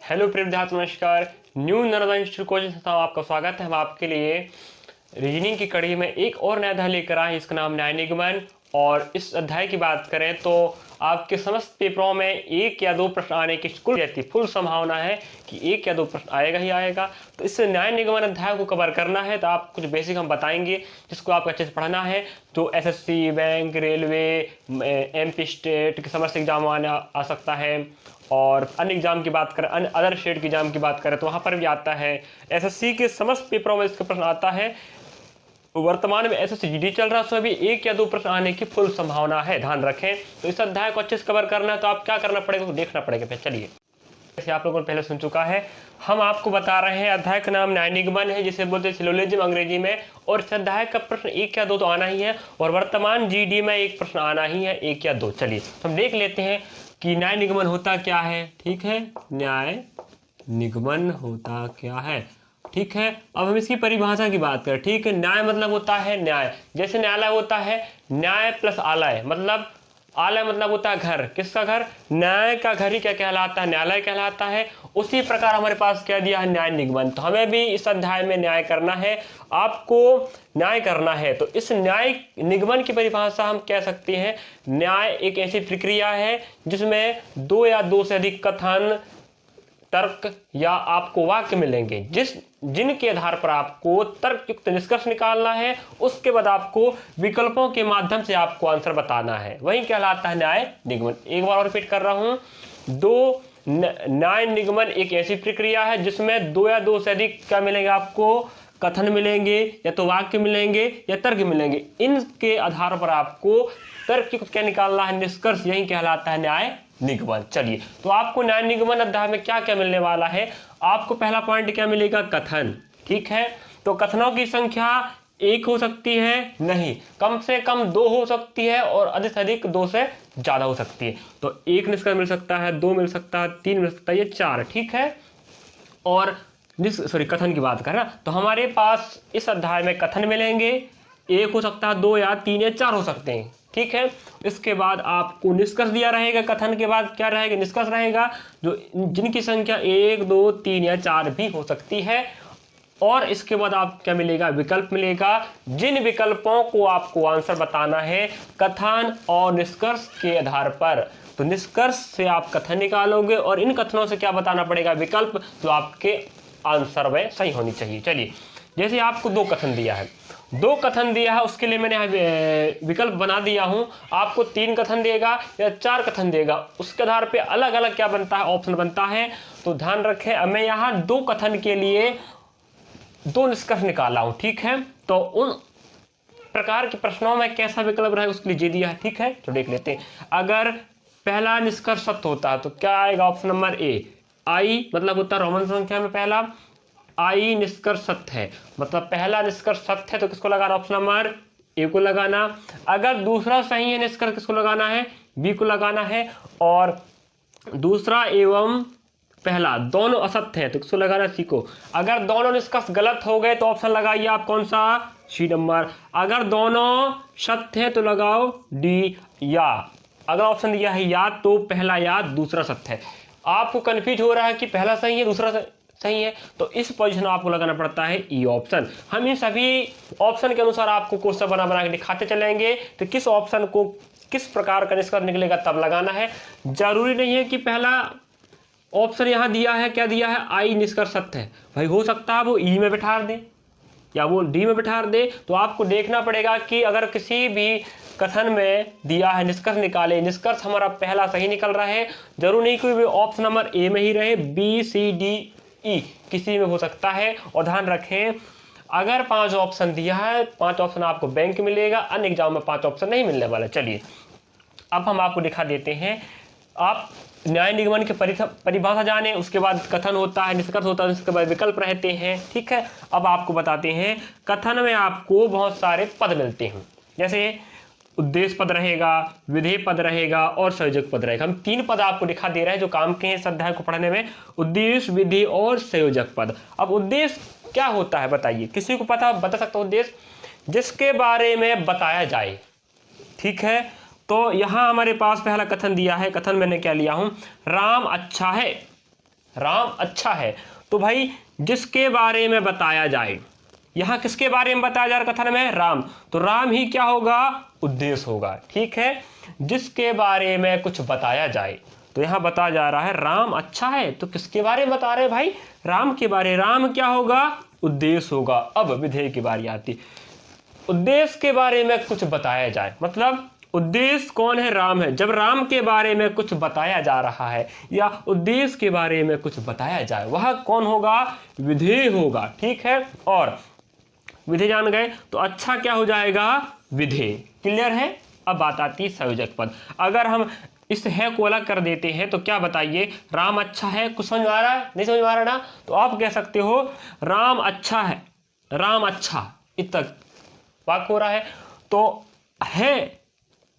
Hello प्रिय विद्यार्थी, नमस्कार। न्यू नर्मदा इंस्टीट्यूट कोचिंग संस्था में आपका स्वागत है। हम आपके लिए रीजनिंग की कड़ी में एक और नया अध्याय लेकर आए हैं, इसका नाम न्याय निगमन। और इस अध्याय की बात करें तो आपके समस्त पेपरों में एक या दो प्रश्न आने की फुल संभावना है कि एक या दो प्रश्न आएगा ही आएगा। तो इस न्याय निगमन अध्याय को कवर करना है तो आप कुछ बेसिक हम बताएंगे जिसको आपको अच्छे से पढ़ना है। तो SSC, bank, railway, MP state के समस्त एग्जाम आ सकता है। और अन्य एग्जाम की बात करें, अन्य अदर स्टेट के एग्जाम की बात करें तो वहाँ पर भी आता है। एसएससी के समस्त पेपरों में इसका प्रश्न आता है। वर्तमान में एसएससी जीडी चल रहा है, उसमें भी एक या दो प्रश्न आने की फुल संभावना है, ध्यान रखें। तो इस अध्याय को अच्छे से कवर करना है तो आप क्या करना पड़ेगा, तो देखना पड़ेगा। फिर चलिए, जैसे आप लोगों ने पहले सुन चुका है, हम आपको बता रहे हैं अध्याय का नाम न्याय निगमन है, जिसे बोलते हैं सिलोजिज्म अंग्रेजी में। और इस अध्याय का प्रश्न एक या दो तो आना ही है, और वर्तमान जीडी में एक प्रश्न आना ही है, एक या दो। चलिए हम देख लेते हैं कि न्याय निगमन होता क्या है। ठीक है, न्याय निगमन होता क्या है। ठीक है, अब हम इसकी परिभाषा की बात करें। ठीक है, न्याय मतलब होता है न्याय, जैसे न्यायालय होता है न्याय प्लस आलय, मतलब आलय मतलब होता है घर। किसका घर? न्याय का घर ही क्या कहलाता है? न्यायालय कहलाता है। उसी प्रकार हमारे पास क्या दिया है? न्याय निगमन। तो हमें भी इस अध्याय में न्याय करना है, आपको न्याय करना है। तो इस न्याय निगमन की परिभाषा हम कह सकते हैं, न्याय एक ऐसी प्रक्रिया है जिसमें दो या दो से अधिक कथन, तर्क या आपको वाक्य मिलेंगे, जिनके आधार पर आपको तर्कयुक्त निष्कर्ष निकालना है। उसके बाद आपको विकल्पों के माध्यम से आपको आंसर बताना है, वही कहलाता है न्याय निगमन। एक बार और रिपीट कर रहा हूं, न्याय निगमन एक ऐसी प्रक्रिया है जिसमें दो या दो से अधिक क्या मिलेंगे आपको? कथन मिलेंगे, या तो वाक्य मिलेंगे या तर्क मिलेंगे। इनके आधार पर आपको तर्कयुक्त क्या निकालना है? निष्कर्ष, यही कहलाता है न्याय निगमन। चलिए, तो आपको न्याय निगमन अध्याय में क्या क्या मिलने वाला है? आपको पहला पॉइंट क्या मिलेगा? कथन। ठीक है, तो कथनों की संख्या एक हो सकती है, नहीं, कम से कम दो हो सकती है, और अधिक से अधिक दो से ज्यादा हो सकती है। तो एक निष्कर्ष मिल सकता है, दो मिल सकता है, तीन मिल सकता है, ये चार। ठीक है, और कथन की बात करें तो हमारे पास इस अध्याय में कथन मिलेंगे, एक हो सकता है, दो या तीन या चार हो सकते हैं। ठीक है, इसके बाद आपको निष्कर्ष दिया रहेगा। कथन के बाद क्या रहेगा? निष्कर्ष रहेगा, जो जिनकी संख्या एक, दो, तीन या चार भी हो सकती है। और इसके बाद आप क्या मिलेगा? विकल्प मिलेगा, जिन विकल्पों को आपको आंसर बताना है कथन और निष्कर्ष के आधार पर। तो निष्कर्ष से आप कथन निकालोगे और इन कथनों से क्या बताना पड़ेगा? विकल्प, जो आपके आंसर में सही होनी चाहिए। चलिए, जैसे आपको दो कथन दिया है, उसके लिए मैंने विकल्प बना दिया हूं। आपको तीन कथन देगा या चार कथन देगा, उसके आधार पे अलग अलग क्या बनता है? ऑप्शन बनता है। तो ध्यान रखें, अब मैं यहां दो कथन के लिए दो निष्कर्ष निकाला हूं। ठीक है, तो उन प्रकार के प्रश्नों में कैसा विकल्प रहेगा उसके लिए जे दिया है। ठीक है, तो देख लेते हैं। अगर पहला निष्कर्ष सत्य होता है तो क्या आएगा? ऑप्शन नंबर ए, आई मतलब होता है रोमन संख्या में पहला, आई निष्कर्ष सत्य है, मतलब पहला निष्कर्ष सत्य है, तो किसको लगाना? ऑप्शन नंबर ए को लगाना। अगर दूसरा सही है निष्कर्ष, किसको लगाना है? बी को लगाना है। और दूसरा एवं पहला दोनों असत्य है तो किसको लगाना? सी को। अगर दोनों निष्कर्ष गलत हो गए तो ऑप्शन लगाइए आप, कौन सा? C number. अगर दोनों सत्य है तो लगाओ डी। या अगर ऑप्शन दिया है या, तो पहला या दूसरा सत्य है। आपको कंफ्यूज हो रहा है कि पहला सही है दूसरा सही है, तो इस पोजीशन में आपको लगाना पड़ता है ई ऑप्शन। हम इन सभी ऑप्शन के अनुसार आपको क्वेश्चन बना बना के दिखाते चलेंगे, तो किस ऑप्शन को किस प्रकार का निष्कर्ष निकलेगा तब लगाना है। जरूरी नहीं है कि पहला ऑप्शन यहां दिया है, क्या दिया है? आई निष्कर्ष सत्य है, भाई हो सकता है वो ई में बिठा दे या वो डी में बिठा दे। तो आपको देखना पड़ेगा कि अगर किसी भी कथन में दिया है निष्कर्ष निकाले, निष्कर्ष हमारा पहला सही निकल रहा है, जरूर नहीं कोई भी ऑप्शन नंबर ए में ही रहे, बी, सी, डी, ई किसी में हो सकता है। और ध्यान रखें, अगर पांच ऑप्शन दिया है, पांच ऑप्शन आपको बैंक मिलेगा, अन्य एग्जाम में पांच ऑप्शन नहीं मिलने वाला। चलिए, अब हम आपको दिखा देते हैं। आप न्याय निगमन की परिभाषा जाने, उसके बाद कथन होता है, निष्कर्ष होता है, उसके बाद विकल्प रहते हैं। ठीक है, अब आपको बताते हैं, कथन में आपको बहुत सारे पद मिलते हैं, जैसे उद्देश्य पद रहेगा, विधेय पद रहेगा और संयोजक पद रहेगा। हम तीन पद आपको दिखा दे रहे हैं जो काम के हैं इस अध्याय को पढ़ने में, उद्देश्य, विधि और संयोजक पद। अब उद्देश्य क्या होता है बताइए, किसी को बता सकता है? उद्देश्य जिसके बारे में बताया जाए। ठीक है, तो यहां हमारे पास पहला कथन दिया है, कथन मैंने क्या लिया हूं? राम अच्छा है। राम अच्छा है। तो भाई जिसके बारे में बताया जाए, यहाँ किसके बारे में बताया जा रहा कथन में? राम। तो राम ही क्या होगा? उद्देश्य होगा। ठीक है, जिसके बारे में कुछ बताया जाए, तो यहाँ बताया जा रहा है राम अच्छा है, तो किसके बारे में बता रहे हैं भाई? राम के बारे। राम क्या होगा? उद्देश्य होगा। अब विधेय की बारी आती, उद्देश्य के बारे में कुछ बताया जाए, मतलब उद्देश्य कौन है? राम है। जब राम के बारे में कुछ बताया जा रहा है या उद्देश्य के बारे में कुछ बताया जाए, वह कौन होगा? विधेय होगा। ठीक है, और विधेय जान गए तो अच्छा क्या हो जाएगा? विधेय। क्लियर है। अब बात आती है संयोजक पद। अगर हम इस है को अलग कर देते हैं तो क्या बताइए? राम अच्छा है, कुछ समझ में आ रहा है? नहीं समझ में आ रहा ना? तो आप कह सकते हो राम अच्छा है, राम अच्छा, इतना वाक्य हो रहा है। तो है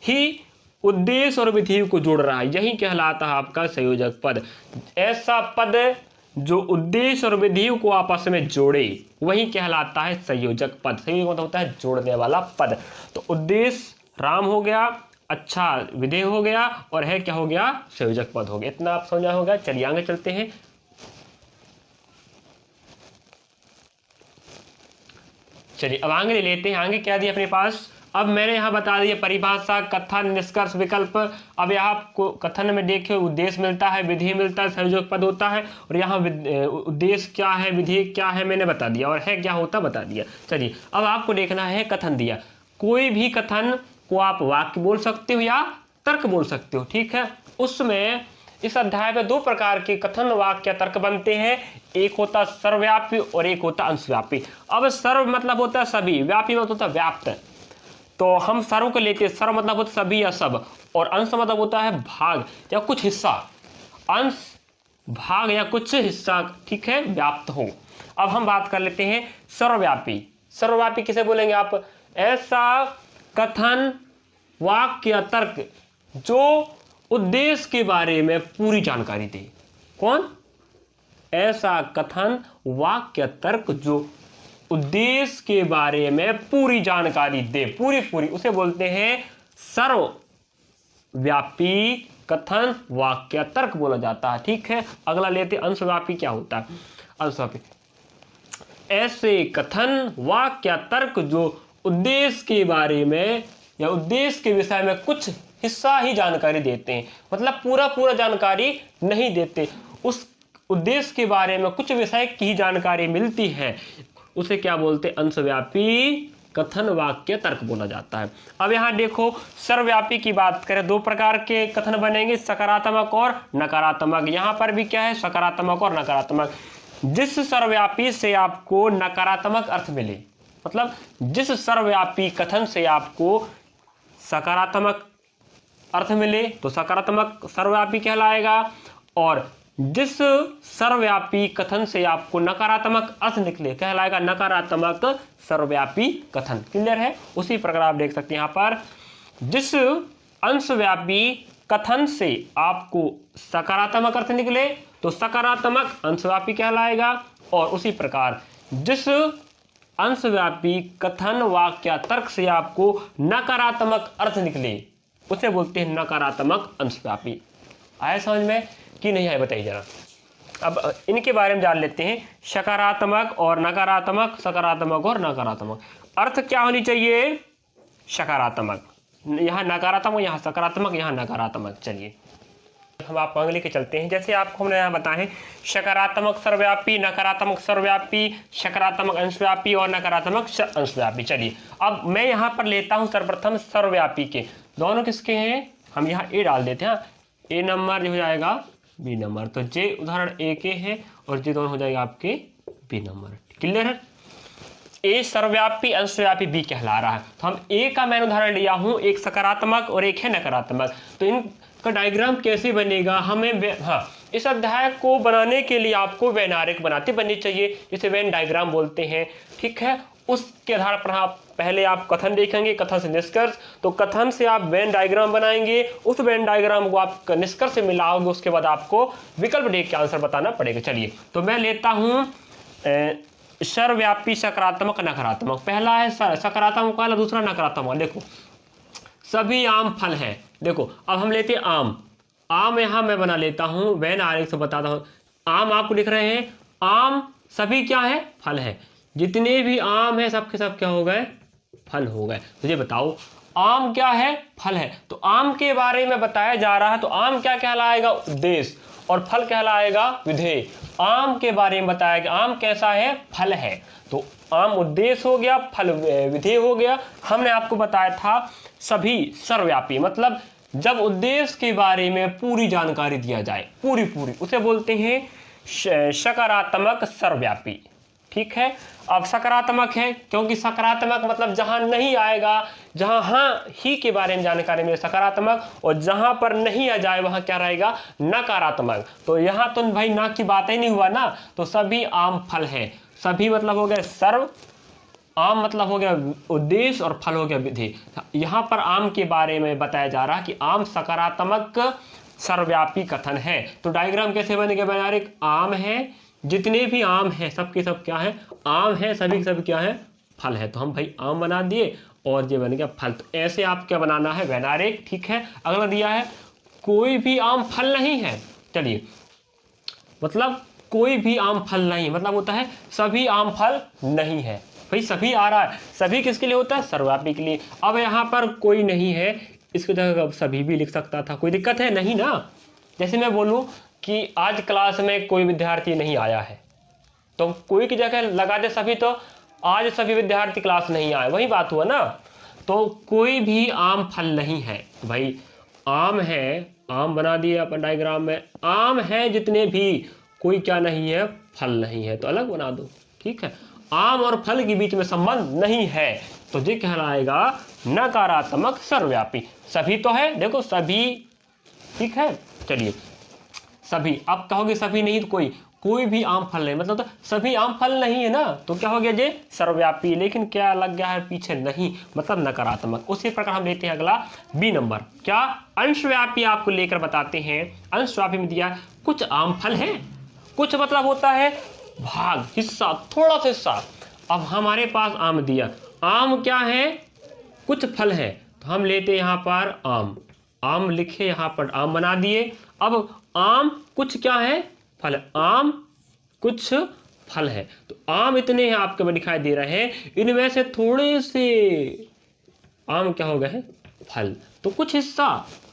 ही उद्देश्य और विधेय को जोड़ रहा है, यही कहलाता है आपका संयोजक पद। ऐसा पद जो उद्देश्य और विधेय को आपस में जोड़े, वही कहलाता है संयोजक पद। संयोजक मतलब होता है जोड़ने वाला पद। तो उद्देश्य राम हो गया, अच्छा विधेय हो गया, और है क्या हो गया? संयोजक पद हो गया। इतना आप समझा होगा। चलिए आगे चलते हैं। चलिए अब आगे ले लेते हैं। आगे क्या दिया अपने पास? अब मैंने यहाँ बता दिया परिभाषा, कथन, निष्कर्ष, विकल्प। अब यहाँ आपको कथन में देखिए उद्देश्य मिलता है, विधेय मिलता है, संयोजक पद होता है, और यहाँ उद्देश्य क्या है, विधेय क्या है मैंने बता दिया, और है क्या होता बता दिया। चलिए अब आपको देखना है कथन दिया। कोई भी कथन को आप वाक्य बोल सकते हो या तर्क बोल सकते हो। ठीक है, उसमें इस अध्याय में दो प्रकार के कथन, वाक्य, तर्क बनते हैं। एक होता सर्वव्यापी और एक होता अंशव्यापी। अब सर्व मतलब होता है सभी, व्यापी मतलब होता है व्याप्त। तो हम सर्व को लेते हैं, सर्व मतलब होता है सभी या सब, और अंश मतलब होता है भाग या कुछ हिस्सा। अंश, भाग या कुछ हिस्सा, ठीक है, व्याप्त हो। अब हम बात कर लेते हैं सर्वव्यापी। सर्वव्यापी किसे बोलेंगे आप? ऐसा कथन, वाक्य या तर्क जो उद्देश्य के बारे में पूरी जानकारी दे। कौन? ऐसा कथन, वाक्य, तर्क जो उद्देश्य के बारे में पूरी जानकारी दे, पूरी पूरी, उसे बोलते हैं सर्वव्यापी कथन, वाक्य, तर्क बोला जाता है। ठीक है, अगला लेते अंशव्यापी। क्या होता है अंशव्यापी? ऐसे कथन, वाक्य, तर्क जो उद्देश्य के बारे में या उद्देश्य के विषय में कुछ हिस्सा ही जानकारी देते हैं, मतलब पूरा पूरा जानकारी नहीं देते, उस उद्देश्य के बारे में कुछ विषय की ही जानकारी मिलती है, उसे क्या बोलते हैं? अंशव्यापी कथन, वाक्य, तर्क बोला जाता है। अब यहाँ देखो सर्वव्यापी की बात करें, दो प्रकार के कथन बनेंगे, सकारात्मक और नकारात्मक। यहाँ पर भी क्या है? सकारात्मक और नकारात्मक। जिस सर्वव्यापी से आपको नकारात्मक अर्थ मिले, मतलब जिस सर्वव्यापी कथन से आपको सकारात्मक अर्थ मिले तो सकारात्मक सर्वव्यापी कहलाएगा, और जिस सर्वव्यापी कथन से आपको नकारात्मक अर्थ निकले कहलाएगा नकारात्मक सर्वव्यापी कथन। क्लियर है? उसी प्रकार आप देख सकते हैं यहाँ पर, जिस अंशव्यापी कथन से आपको सकारात्मक अर्थ निकले तो सकारात्मक अंशव्यापी कहलाएगा, और उसी प्रकार जिस अंशव्यापी कथन, वाक्य, तर्क से आपको नकारात्मक अर्थ निकले उसे बोलते हैं नकारात्मक अंशव्यापी। आया समझ में कि नहीं आया बताइए जरा। अब इनके बारे में जान लेते हैं, सकारात्मक और नकारात्मक, सकारात्मक और नकारात्मक। अर्थ क्या होनी चाहिए? सकारात्मक, यहाँ नकारात्मक, यहाँ सकारात्मक, यहाँ नकारात्मक। चलिए हम आप आगे लेके चलते हैं। जैसे आपको हमने यहाँ बताएं सकारात्मक सर्वव्यापी, नकारात्मक सर्वव्यापी, सकारात्मक अंशव्यापी और नकारात्मक अंशव्यापी। चलिए अब मैं यहाँ पर लेता हूँ सर्वप्रथम सर्वव्यापी के। दोनों किसके हैं? हम यहाँ ए डाल देते हैं, ए नंबर जो हो जाएगा बी नंबर, तो जे उदाहरण ए के है और जे दोनों हो जाएगा आपके बी नंबर। क्लियर है? ए सर्वव्यापी, अंशव्यापी बी कहला रहा है। तो हम ए का मैंने उदाहरण लिया हूं, एक सकारात्मक और एक है नकारात्मक। तो इनका डायग्राम कैसे बनेगा? हमें इस अध्याय को बनाने के लिए आपको वैनारिक बनाते बननी चाहिए, जिसे वेन डायग्राम बोलते हैं। ठीक है, उसके आधार पर आप पहले आप कथन देखेंगे, कथन से निष्कर्ष, तो कथन से आप वेन डायग्राम बनाएंगे, उस वेन डायग्राम को आप निष्कर्ष से मिलाओगे, उसके बाद आपको विकल्प देख के आंसर बताना पड़ेगा। चलिए तो मैं लेता हूं सर्वव्यापी, सकारात्मक, नकारात्मक। पहला है सकारात्मक वाला, दूसरा नकारात्मक वाला। देखो सभी आम फल हैं। देखो अब हम लेते हैं आम। आम यहाँ मैं बना लेता हूँ, वेन आरेख से बताता हूँ। आम आपको लिख रहे हैं, आम सभी क्या है, फल है। जितने भी आम है सब के सब क्या हो गए, फल हो गए। तो ये बताओ आम क्या है, फल है। तो आम के बारे में बताया जा रहा है, तो आम क्या कहलाएगा, उद्देश्य, और फल कहलाएगा विधेय। आम के बारे में बताया कि आम कैसा है, फल है। तो आम उद्देश्य हो गया, फल विधेय हो गया। हमने आपको बताया था सभी सर्वव्यापी, मतलब जब उद्देश्य के बारे में पूरी जानकारी दिया जाए, पूरी उसे बोलते हैं सकारात्मक सर्वव्यापी। ठीक है, अब सकारात्मक है क्योंकि सकारात्मक मतलब जहां नहीं आएगा, जहां हाँ ही के बारे में जानकारी मिले सकारात्मक, और जहां पर नहीं आ जाए वहां क्या रहेगा, नकारात्मक। तो यहां तो भाई ना की बात ही नहीं हुआ ना, तो सभी आम फल है। सभी मतलब हो गया सर्व, आम मतलब हो गया उद्देश्य, और फल हो गया विधि। यहाँ पर आम के बारे में बताया जा रहा है कि आम सकारात्मक सर्वव्यापी कथन है। तो डायग्राम कैसे बनेगा, बना रहे आम है, जितने भी आम है सबके सब क्या है, आम है, सभी के सब क्या है, फल है। तो हम भाई आम बना दिए और ये बन गया फल। तो ऐसे आप क्या बनाना है, वैनारिक। ठीक है, अगला दिया है कोई भी आम फल नहीं है। चलिए, मतलब कोई भी आम फल नहीं मतलब होता है सभी आम फल नहीं है। भाई सभी आ रहा है, सभी किसके लिए होता है, सर्वव्यापी के लिए। अब यहाँ पर कोई नहीं है, इसको जगह सभी भी लिख सकता था, कोई दिक्कत है नहीं ना। जैसे मैं बोलूं कि आज क्लास में कोई विद्यार्थी नहीं आया है, तो कोई की जगह लगा दे सभी, तो आज सभी विद्यार्थी क्लास नहीं आए, वही बात हुआ ना। तो कोई भी आम फल नहीं है, भाई आम है, आम बना दिए अपन डायग्राम में, आम है जितने भी, कोई क्या नहीं है, फल नहीं है, तो अलग बना दो। ठीक है, आम और फल के बीच में संबंध नहीं है, तो ये कहलाएगा नकारात्मक सर्वव्यापी। सभी तो है, देखो सभी। ठीक है, चलिए सभी, अब कहोगे सभी नहीं तो कोई भी आम फल नहीं, मतलब तो सभी आम फल नहीं है ना, तो क्या हो गया ये सर्वव्यापी। लेकिन क्या लग गया है पीछे, नहीं मतलब नकारात्मक। उसी प्रकार हम लेते हैं अगला बी नंबर, क्या अंशव्यापी आपको लेकर बताते हैं। अंशव्यापी में दिया कुछ आम फल है, कुछ मतलब होता है भाग, हिस्सा, थोड़ा सा हिस्सा। अब हमारे पास आम दिया, आम क्या है, कुछ फल है, तो हम लेते हैं यहाँ पर आम, आम लिखे यहाँ पर आम बना दिए। अब आम कुछ क्या है, फल, आम कुछ फल है, तो आम इतने हैं आपके में दिखाई दे रहे हैं, इनमें से थोड़े से आम क्या हो गए हैं, फल। तो कुछ हिस्सा,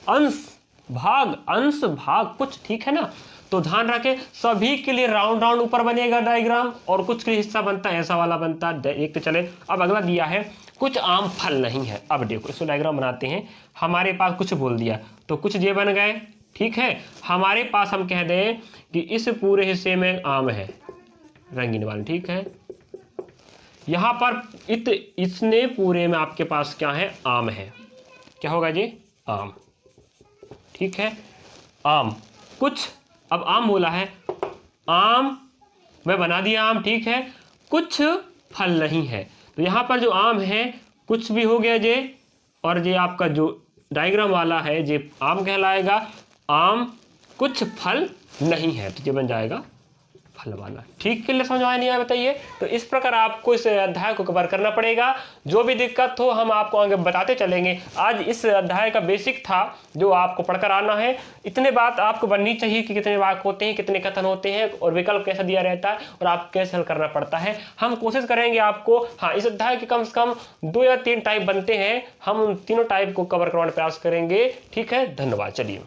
अंश भाग कुछ। ठीक है ना, तो ध्यान रखें सभी के लिए राउंड ऊपर बनेगा डायग्राम, और कुछ के लिए हिस्सा बनता है ऐसा वाला बनता है। एक तो चले, अब अगला दिया है कुछ आम फल नहीं है। अब देखो इसको डायग्राम बनाते हैं, हमारे पास कुछ बोल दिया तो कुछ ये बन गए। ठीक है, हमारे पास हम कह दें कि इस पूरे हिस्से में आम है, रंगीन वाले। ठीक है, यहां पर इसने पूरे में आपके पास क्या है, आम है। क्या होगा जी, आम। ठीक है, आम कुछ, अब आम बोला है, आम मैं बना दिया आम। ठीक है, कुछ फल नहीं है, तो यहां पर जो आम है कुछ भी हो गया जे, और जे आपका जो डायग्राम वाला है जे आम कहलाएगा, आम कुछ फल नहीं है, तो ये बन जाएगा फल वाला। ठीक, के लिए समझ आया नहीं आया बताइए। तो इस प्रकार आपको इस अध्याय को कवर करना पड़ेगा, जो भी दिक्कत हो हम आपको आगे बताते चलेंगे। आज इस अध्याय का बेसिक था जो आपको पढ़कर आना है। इतने बात आपको बननी चाहिए कि कितने वाक्य होते हैं, कितने कथन होते हैं, और विकल्प कैसे दिया रहता है, और आप कैसे हल करना पड़ता है। हम कोशिश करेंगे आपको, हाँ इस अध्याय के कम से कम 2 या 3 टाइप बनते हैं, हम उन तीनों टाइप को कवर करवाने का प्रयास करेंगे। ठीक है, धन्यवाद। चलिए।